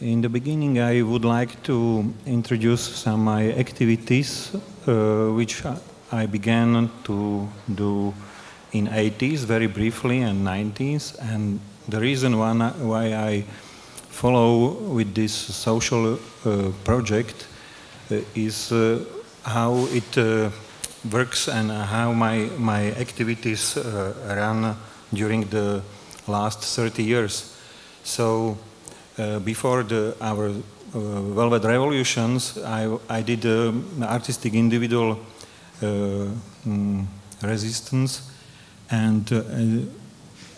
In the beginning, I would like to introduce some of my activities, which I began to do in 80s, very briefly, and 90s. And the reason why I follow with this social project is how it works and how my activities run during the last 30 years. So before our Velvet Revolutions, I did artistic individual resistance and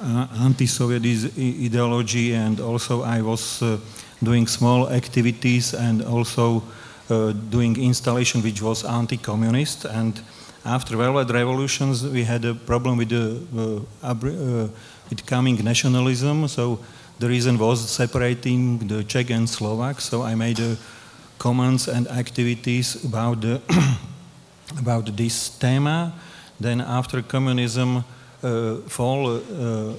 anti-Soviet ideology, and also I was doing small activities and also doing installation which was anti-communist. And after Velvet Revolutions, we had a problem with with coming nationalism. So the reason was separating the Czech and Slovak. So I made comments and activities about about this theme. Then after communism fall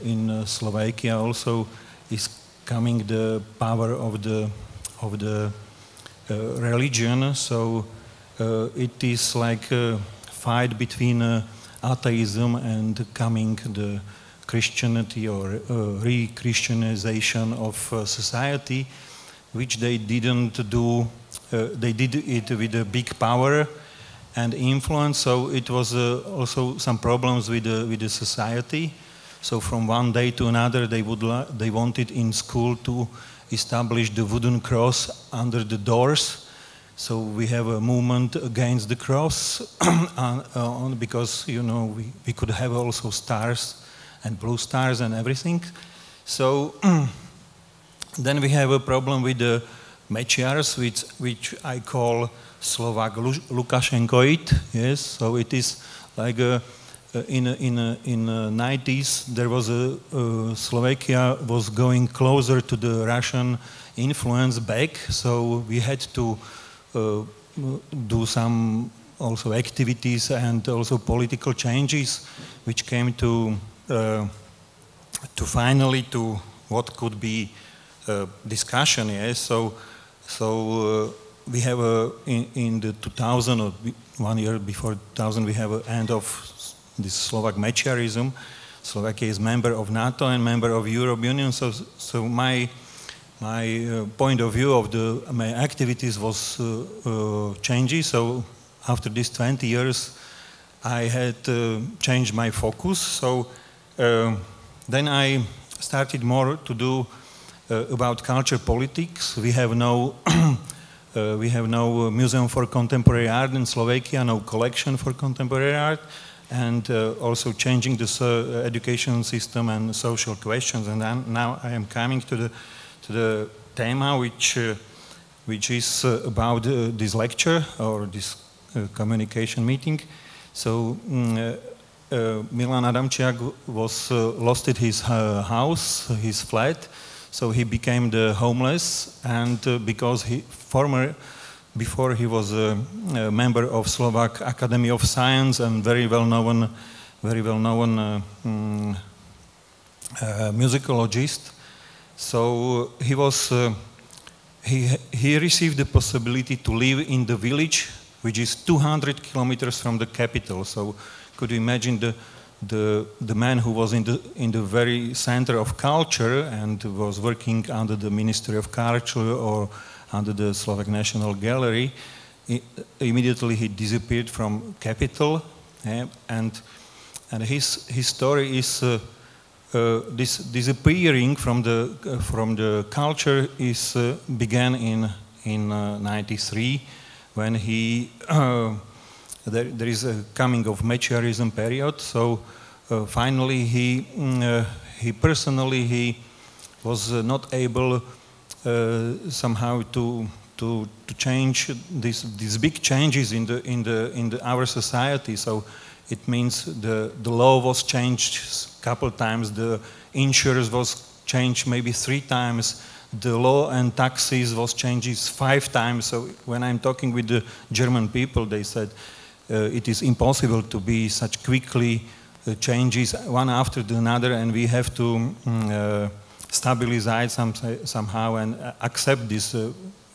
in Slovakia, also is coming the power of the religion. So it is like a fight between atheism and coming the Christianity or re-Christianization of society, which they didn't do. They did it with a big power and influence. So it was also some problems with the society. So from one day to another, they wanted in school to establish the wooden cross under the doors. So we have a movement against the cross, because we could have also stars and blue stars and everything. So then we have a problem with the Mečiars, which I call Slovak Lukashenkoid. Yes, so it is like in 90s there was Slovakia was going closer to the Russian influence back. So we had to do some also activities and also political changes, which came to finally to what could be discussion. Yes, so we have in the 2000 or 1 year before 2000 we have an end of this Slovak Mečiarism. Slovakia is member of NATO and member of European Union. So my point of view of my activities was changing. So after these 20 years, I had changed my focus. So then I started more to do about culture politics. We have no museum for contemporary art in Slovakia, no collection for contemporary art, and also changing the education system and social questions. And now I am coming to the thema which is about this lecture or this communication meeting. So Milan Adamčiak was lost his house, his flat, so he became the homeless, and because before he was a member of Slovak Academy of Science and very well known musicologist. So he received the possibility to live in the village, which is 200 kilometers from the capital. So could you imagine the man who was in the very center of culture and was working under the Ministry of Culture or under the Slovak National Gallery? Immediately he disappeared from capital, and his story is this disappearing from the culture is began in 93 when he. There is a coming of Mečiarism period. So finally, he personally was not able somehow to change these big changes in our society. So it means the law was changed a couple times. The insurance was changed maybe 3 times. The law and taxes was changed 5 times. So when I'm talking with the German people, they said. It is impossible to be such quickly changes one after the another, and we have to stabilize somehow and accept this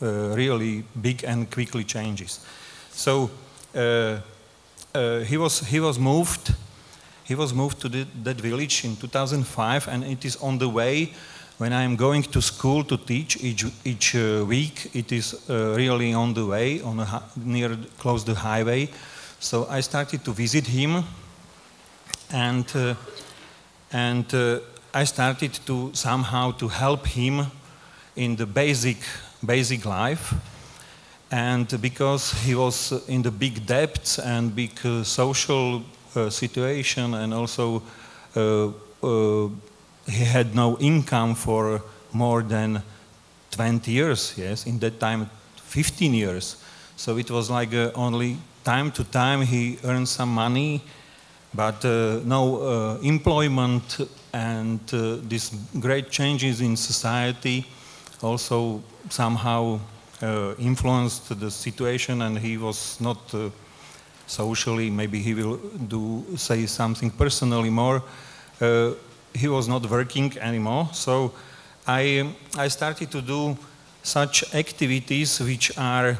really big and quickly changes. So he was moved to that village in 2005, and it is on the way when I am going to school to teach each week. It is really on the way, close to the highway. So I started to visit him, and I started to somehow to help him in the basic life. And because he was in the big debts and big social situation, and also he had no income for more than 20 years, yes, in that time 15 years. So it was like only time to time he earned some money, but no employment, and these great changes in society also somehow influenced the situation, and he was not socially, maybe he will say something personally more, he was not working anymore. So I started to do such activities which are,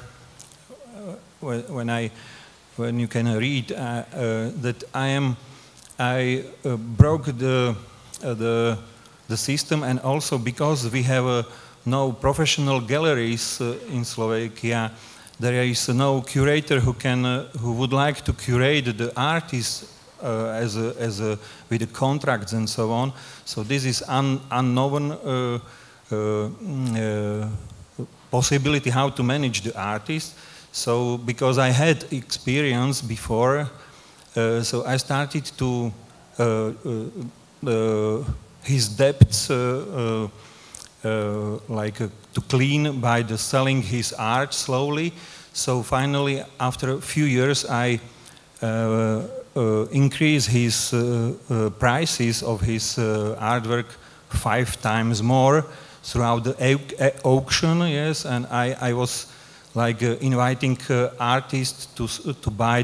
when you can read that I broke the system, and also because we have no professional galleries in Slovakia, there is no curator who would like to curate the artists with the contracts and so on. So this is unknown possibility how to manage the artist. So because I had experience before, so I started to his debts to clean by the selling his art slowly. So finally, after a few years, I increased his prices of his artwork 5 times more throughout the auction, yes, and I was like inviting artists to buy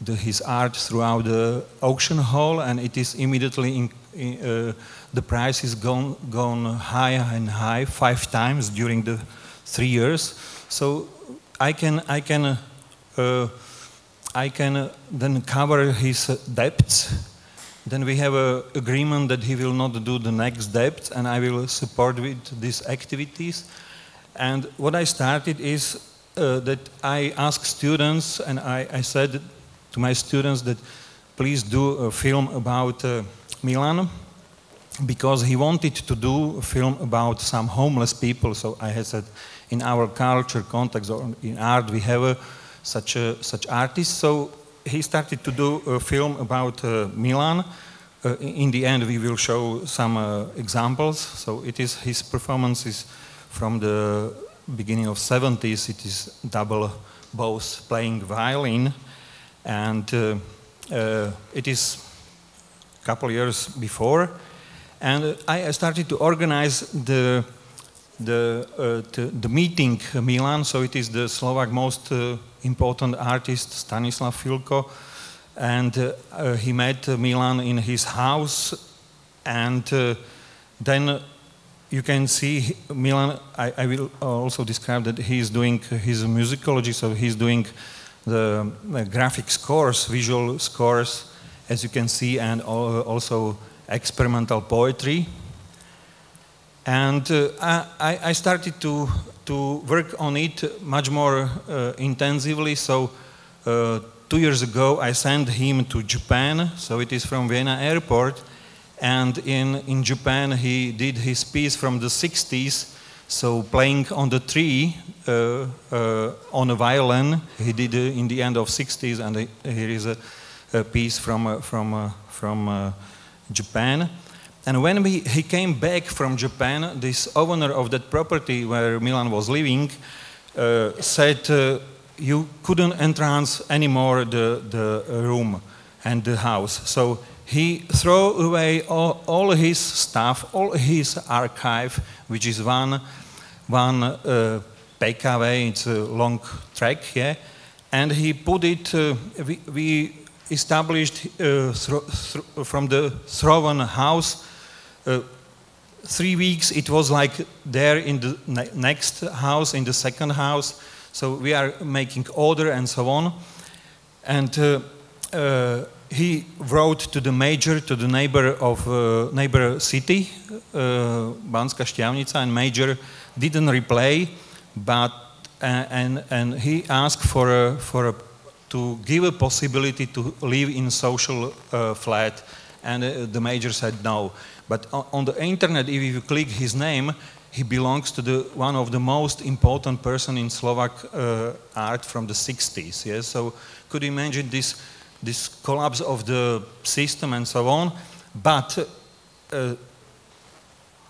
his art throughout the auction hall, and it is immediately the price is gone higher and higher 5 times during the 3 years. So I can then cover his debts. Then we have an agreement that he will not do the next debt, and I will support with these activities. And what I started is that I asked students, and I said to my students that please do a film about Milan, because he wanted to do a film about some homeless people. So I had said, in our culture context or in art we have such artists. So he started to do a film about Milan. In the end we will show some examples. So it is his performances from the beginning of 70s. It is double both playing violin, and it is a couple years before. And I started to organize the meeting Milan. So it is the Slovak most important artist, Stanislav Filko, and he met Milan in his house. And then you can see Milan. I will also describe that he is doing his musicology. So he's doing the graphic scores, visual scores, as you can see, and also experimental poetry. And I started to work on it much more intensively. So 2 years ago I sent him to Japan. So it is from Vienna airport, and in Japan he did his piece from the 60s. So playing on the tree on a violin, he did in the end of 60s, and here is a piece from Japan. And when he came back from Japan, this owner of that property where Milan was living said you couldn't entrance anymore the room and the house. So he threw away all his stuff, all his archive, which is one PKW, it's a long track, yeah, and he put it, we established from the thrown house 3 weeks it was like there in the next house, in the second house. So we are making order and so on. And he wrote to the major, to the neighbor of neighbor city, Banská Štiavnica, and major didn't reply, but and he asked to give a possibility to live in social flat, and the major said no. But on the internet, if you click his name, he belongs to one of the most important person in Slovak art from the 60s. Yes, so could you imagine this collapse of the system and so on? But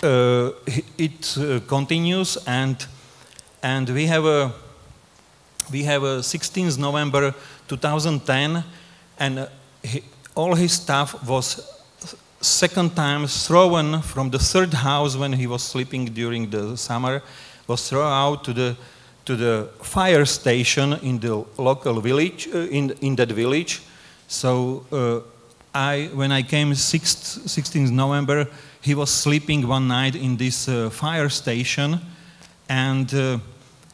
it continues, and we have a 16th November 2010, and all his stuff was second time thrown from the third house when he was sleeping during the summer, was thrown out to the fire station in the local village, in that village. So when I came 16th November, he was sleeping one night in this fire station, and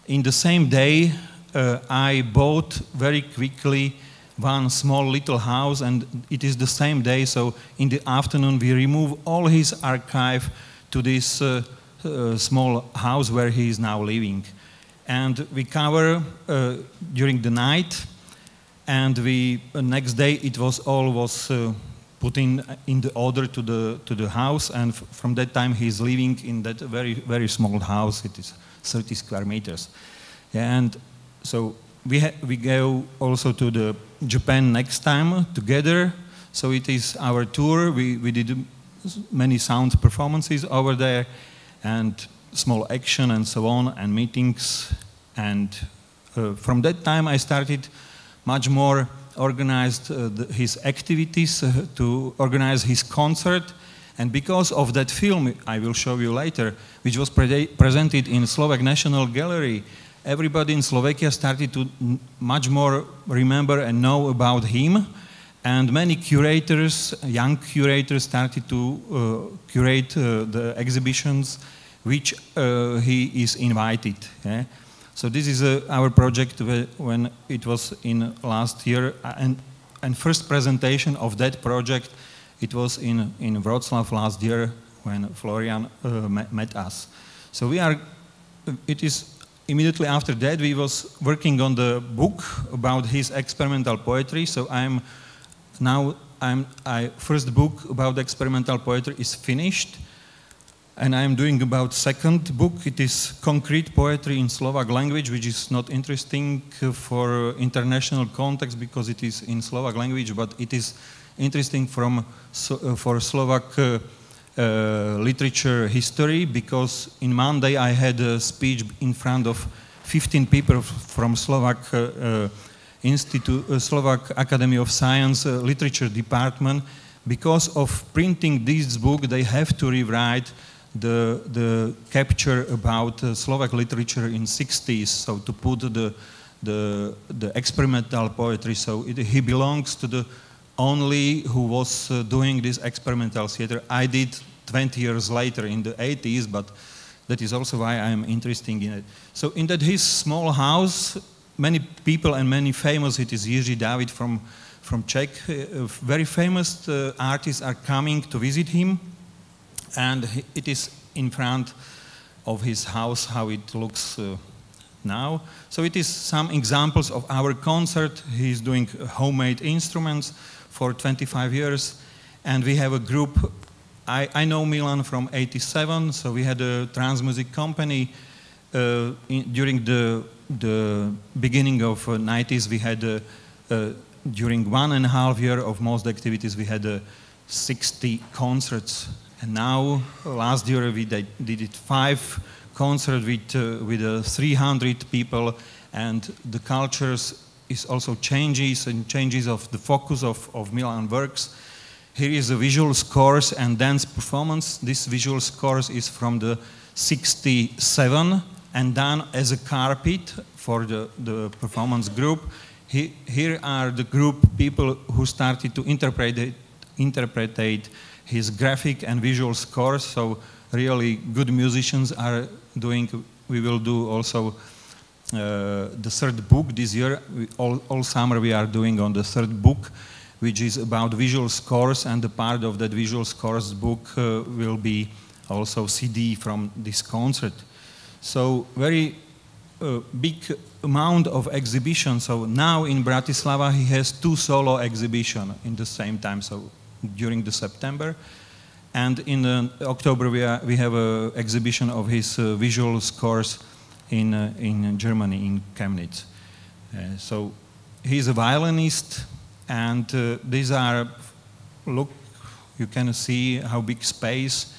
in the same day I bought very quickly one small little house, and it is the same day, so in the afternoon we remove all his archive to this small house where he is now living. And we cover during the night, and next day it was put in the order to the house, and from that time he is living in that very, very small house. It is 30 square meters. And so we go also to the Japan next time together. So it is our tour. We did many sound performances over there, and small action and so on, and meetings. And from that time I started much more organized his activities, to organize his concert. And because of that film, I will show you later, which was presented in Slovak National Gallery, everybody in Slovakia started to much more remember and know about him. And many curators, young curators, started to curate the exhibitions which he is invited. Yeah? So this is our project when it was in last year, and first presentation of that project, it was in Wrocław last year when Florian met us. So it is immediately after that we was working on the book about his experimental poetry. So first book about experimental poetry is finished, and I'm doing about second book. It is concrete poetry in Slovak language, which is not interesting for international context because it is in Slovak language, but it is interesting for Slovak literature history, because in Monday I had a speech in front of 15 people from Slovak Slovak Academy of Science literature department. Because of printing this book, they have to rewrite the capture about Slovak literature in 60s, so to put the experimental poetry. So he belongs to the only who was doing this experimental theater. I did 20 years later in the 80s, but that is also why I am interested in it. So in that his small house, many people and many famous, it is Jiří David from Czech, very famous artists are coming to visit him, and it is in front of his house how it looks now. So it is some examples of our concert. He's doing homemade instruments for 25 years, and we have a group. I know Milan from '87, so we had a trans music company. During the beginning of 90s, we had during 1.5 years of most activities, we had 60 concerts. And now, last year, we did 5 concerts with 300 people, and the cultures is also changes of the focus of Milan works. Here is a visual scores and dance performance. This visual scores is from the 67 and done as a carpet for the performance group. Here are the group people who started to interpret his graphic and visual scores. So really good musicians are doing. We will do also the third book this year. All summer we are doing on the third book, which is about visual scores, and the part of that visual scores book will be also CD from this concert. So very big amount of exhibition. So now in Bratislava he has 2 solo exhibitions in the same time, so during the September. And in October we have an exhibition of his visual scores in Germany, in Chemnitz. So he's a violinist, and these are, look, you can see how big space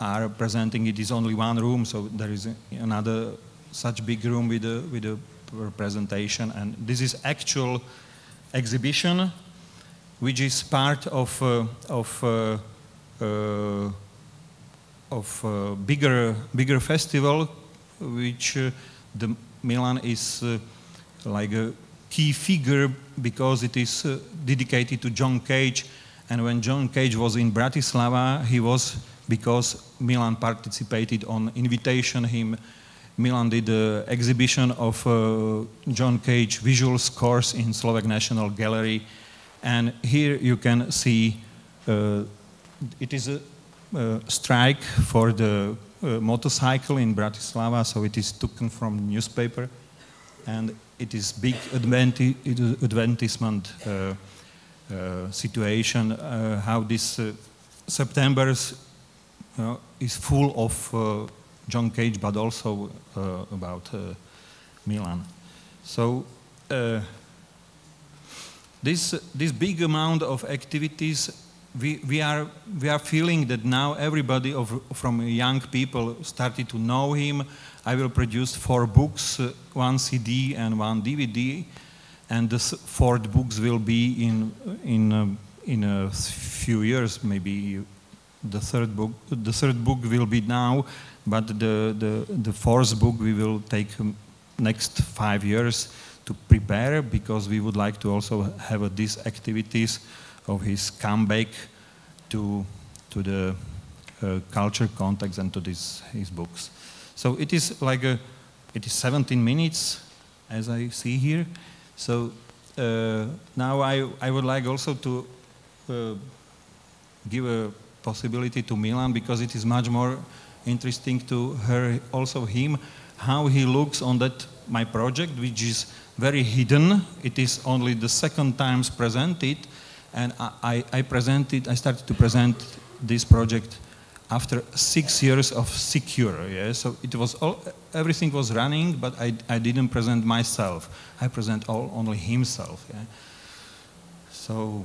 are presenting. It is only one room, so there is another such big room with a presentation, and this is actual exhibition, which is part of bigger festival, which the Milan is like a key figure because it is dedicated to John Cage. And when John Cage was in Bratislava, he was, because Milan participated on invitation him, Milan did an exhibition of John Cage visual scores in Slovak National Gallery. And here you can see it is a strike for the motorcycle in Bratislava, so it is taken from newspaper, and it is big advertisement situation, how this September is full of John Cage, but also about Milan. So this big amount of activities, we are feeling that now everybody from young people started to know him. I will produce 4 books, 1 CD and 1 DVD, and the 4th books will be in a few years. Maybe the third book will be now, but the 4th book we will take next 5 years to prepare, because we would like to also have these activities of his comeback to the culture context and to his books. So it is like it is 17 minutes, as I see here. So now I would like also to give a possibility to Milan, because it is much more interesting to hear also him, how he looks on that my project, which is very hidden. It is only the 2nd time presented, and I started to present this project after 6 years of secure. Yeah? So it was everything was running, but I didn't present myself. I present only himself. Yeah? So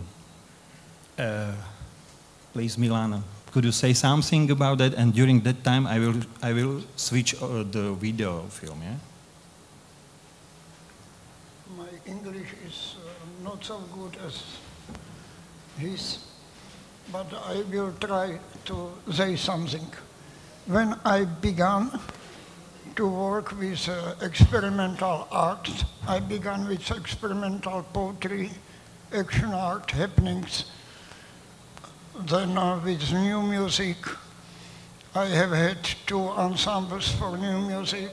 please, Milan, could you say something about that? And during that time, I will switch the video film. Yeah. My English is not so good as his, but I will try to say something. When I began to work with experimental art, I began with experimental poetry, action art, happenings. Then with new music, I have had 2 ensembles for new music.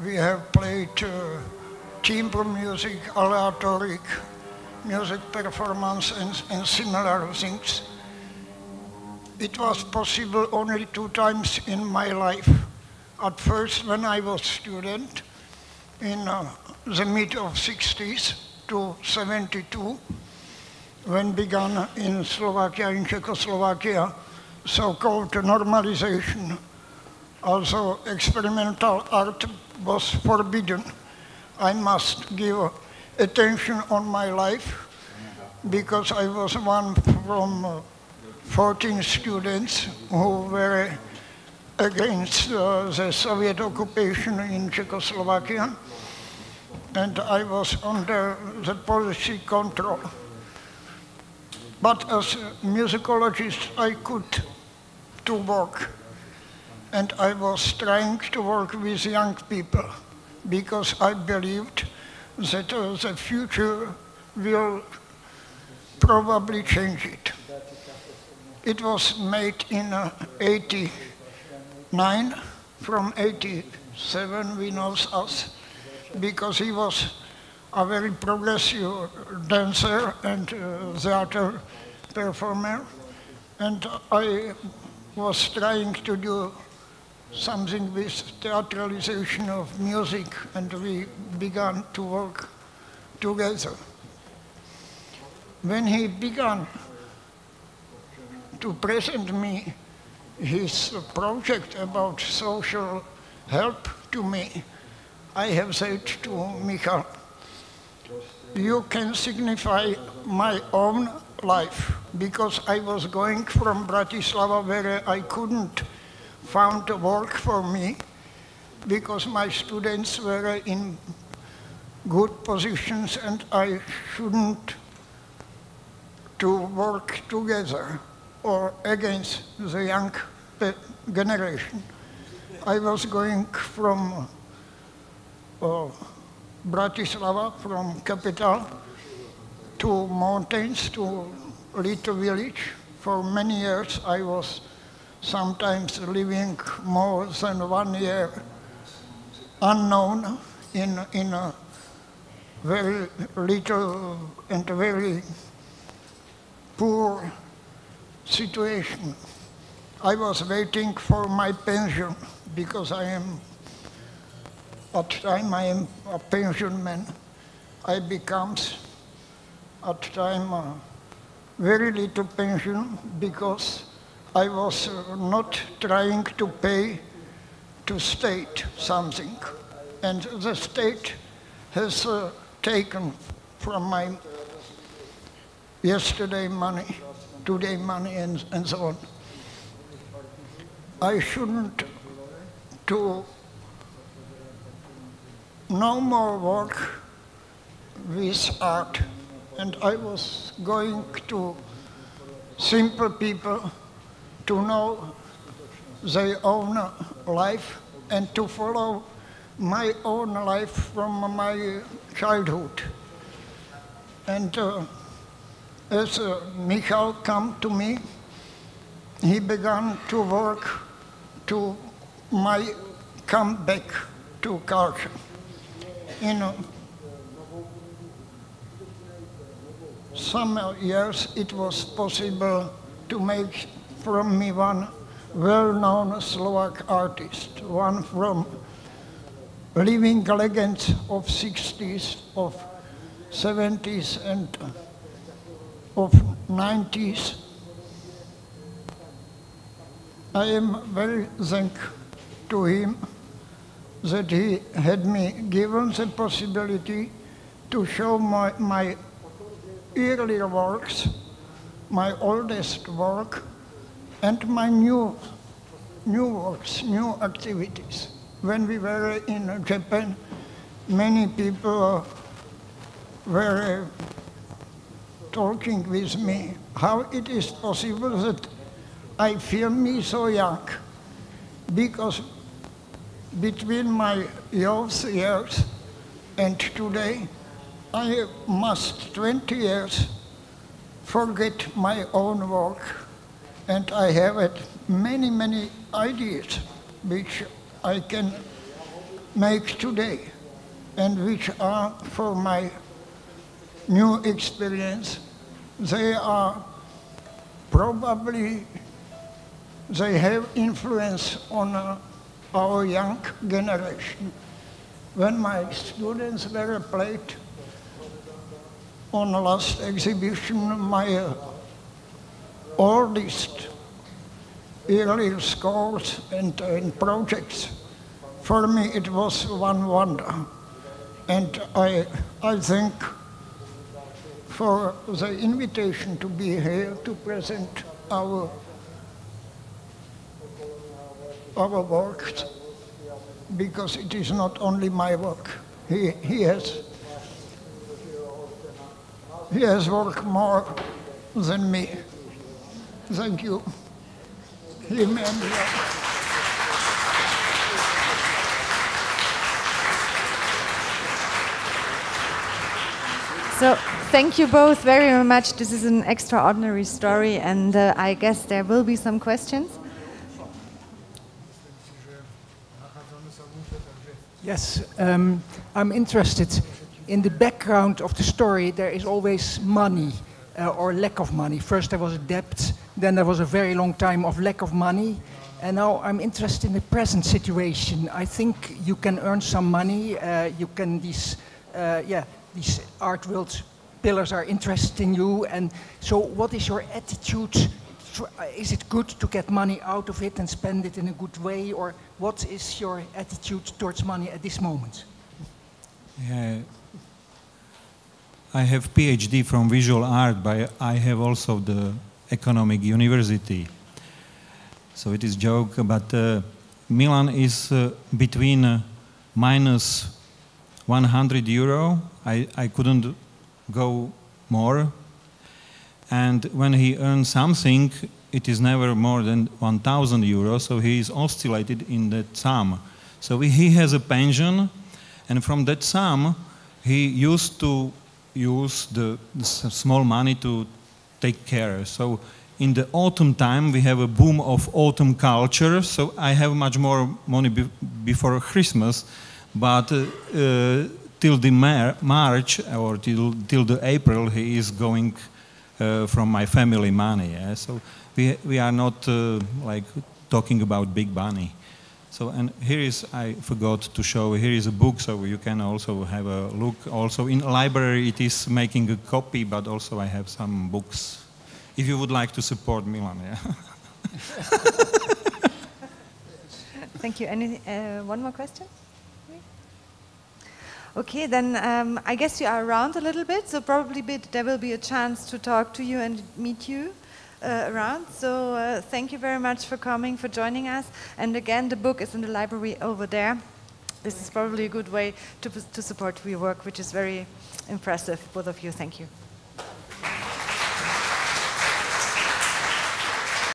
We have played timbre music, aleatoric music performance, and similar things. It was possible only 2 times in my life. At first, when I was student, in the mid of 60s to 72, when began in Slovakia, in Czechoslovakia, so-called normalization. Also, experimental art was forbidden. I must give attention on my life, because I was one from 14 students who were against the Soviet occupation in Czechoslovakia, and I was under the policy control. But as a musicologist, I could to work, and I was trying to work with young people, because I believed that the future will probably change it. It was made in 89. From 87 we know us, because he was a very progressive dancer and theater performer. And I was trying to do something with theatralization of music, and we began to work together. When he began to present me his project about social help to me, I have said to Michal, you can signify my own life, because I was going from Bratislava where I couldn't find work for me, because my students were in good positions and I shouldn't to work together or against the young generation. I was going from Bratislava, from capital, to mountains, to little village. For many years I was sometimes living more than 1 year unknown in a very little and very poor situation. I was waiting for my pension, because at the time I am a pensionman. I becomes at the time very little pension, because I was not trying to pay to state something. And the state has taken from my yesterday money, today money, and so on. I shouldn't do no more work with art. And I was going to simple people to know their own life and to follow my own life from my childhood. And as Michal came to me, he began to work to my comeback to culture. In some years it was possible to make from me one well-known Slovak artist, one from living legends of 60s, of 70s, and of 90s. I am very thankful to him that he had me given the possibility to show my earlier works, my oldest work, and my new works, new activities. When we were in Japan, many people were talking with me how it is possible that I feel me so young, because between my youth years and today, I must 20 years forget my own work, and I have had many, many ideas which I can make today, and which are for my new experience. They are probably, they have influence on our young generation. When my students were played on the last exhibition, my oldest earlier scores and projects, for me it was one wonder. And I thank for the invitation to be here to present our works, because it is not only my work. He has worked more than me. Thank you. Him and you. So thank you both very much. This is an extraordinary story, and I guess there will be some questions. Yes, I'm interested. In the background of the story, there is always money or lack of money. First there was a debt, then there was a very long time of lack of money, and now I'm interested in the present situation. I think you can earn some money. You can these art world pillars are interesting you, and so what is your attitude? Is it good to get money out of it and spend it in a good way, or what is your attitude towards money at this moment? Yeah. I have PhD from visual art, but I have also the economic university. So it is joke, but Milan is between minus 100 euro. I couldn't go more. And when he earns something, it is never more than 1,000 euros, so he is oscillated in that sum. So he has a pension, and from that sum, he used to use the small money to take care. So in the autumn time, we have a boom of autumn culture, so I have much more money before Christmas, but till the March or till the April, he is going from my family money. Yeah? So we are not like talking about big money. So, and here is, I forgot to show, here is a book, so you can also have a look. Also in a library it is making a copy, but also I have some books. If you would like to support Milan, yeah. Thank you. Any, one more question? Okay, then I guess you are around a little bit, so probably there will be a chance to talk to you and meet you around. So thank you very much for coming, for joining us. And again, the book is in the library over there. This is probably a good way to support your work, which is very impressive, both of you. Thank you.